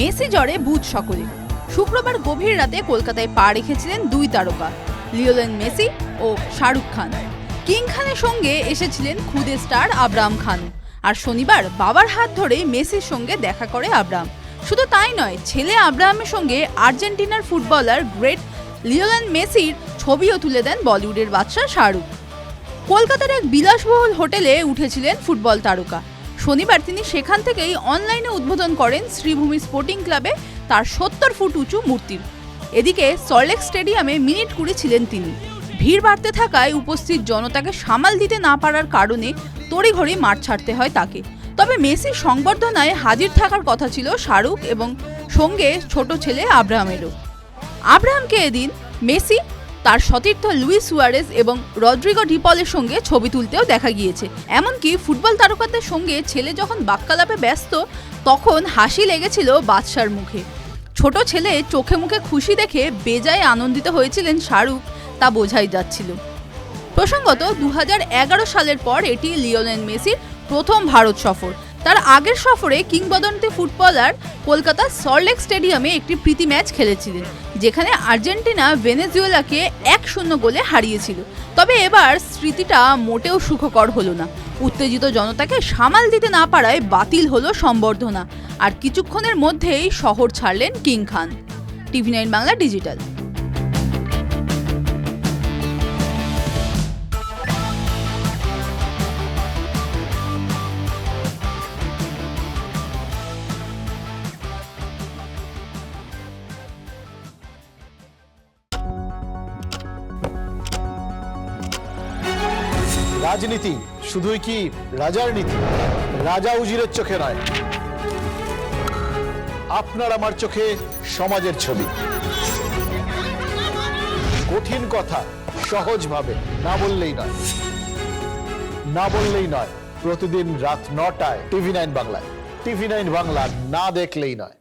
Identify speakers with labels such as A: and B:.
A: Messi জ্বরে বুধ সকলে। শুক্রবার গভীর রাতে কলকাতায় পা রেখেছিলেন দুই তারকা লিওনেল মেসি ও শাহরুখ খান। কিং খানের সঙ্গে এসেছিলেন খুদে স্টার আব্রাহাম খান। আর শনিবার বাবার হাত ধরে মেসির সঙ্গে দেখা করে আব্রাহাম। শুধু তাই নয়, ছেলে আব্রাহামের সঙ্গে আর্জেন্টিনার ফুটবলার গ্রেট লিওনেল মেসির ছবিও তুলে দেন বলিউডের বাদশা শাহরুখ। কলকাতার এক বিলাসবহুল হোটেলে উঠেছিলেন ফুটবল তারকা। শনিবার তিনি সেখান থেকেই অনলাইনে উদ্বোধন করেন শ্রীভূমি স্পোর্টিং ক্লাবে তার ৭০ ফুট উঁচু মূর্তির। এদিকে সল্টলেক স্টেডিয়ামে মিনিট ২০ ছিলেন তিনি। ভিড় বাড়তে থাকায় উপস্থিত জনতাকে সামাল দিতে না পারার কারণে তড়িঘড়ি মাঠ ছাড়তে হয় তাকে। তবে মেসির সংবর্ধনায় হাজির থাকার কথা ছিল শাহরুখ এবং সঙ্গে ছোট ছেলে আব্রাহামেরও। আব্রাহামকে এদিন মেসি তার সতীর্থ লুইস সুয়ারেজ এবং রদ্রিগো ডিপলের সঙ্গে ছবি তুলতেও দেখা গিয়েছে। এমনকি ফুটবল তারকাদের সঙ্গে ছেলে যখন বাক্যালাপে ব্যস্ত, তখন হাসি লেগেছিল বাদশার মুখে। ছোট ছেলে চোখে মুখে খুশি দেখে বেজায় আনন্দিত হয়েছিলেন শাহরুখ, তা বোঝাই যাচ্ছিল। প্রসঙ্গত ২০১১ সালের পর এটি লিওনেল মেসির প্রথম ভারত সফর। তার আগের সফরে কিংবদন্তি ফুটবলার কলকাতার সল্টলেক স্টেডিয়ামে একটি প্রীতি ম্যাচ খেলেছিলেন, যেখানে আর্জেন্টিনা ভেনেজুয়েলাকে ১-০ গোলে হারিয়েছিল। তবে এবার স্মৃতিটা মোটেও সুখকর হলো না। উত্তেজিত জনতাকে সামাল দিতে না পারায় বাতিল হলো সংবর্ধনা। আর কিছুক্ষণের মধ্যেই শহর ছাড়লেন কিং খান। TV9 Bangla digital.
B: রাজনীতি শুধুই কি রাজার নীতি? রাজা উজিরের চোখে নয়, আপনার আমার চোখে সমাজের ছবি। কঠিন কথা সহজভাবে না বললেই নয়, না বললেই নয়। প্রতিদিন রাত ৯টায় TV9 বাংলায়। TV9 বাংলা না দেখলেই নয়।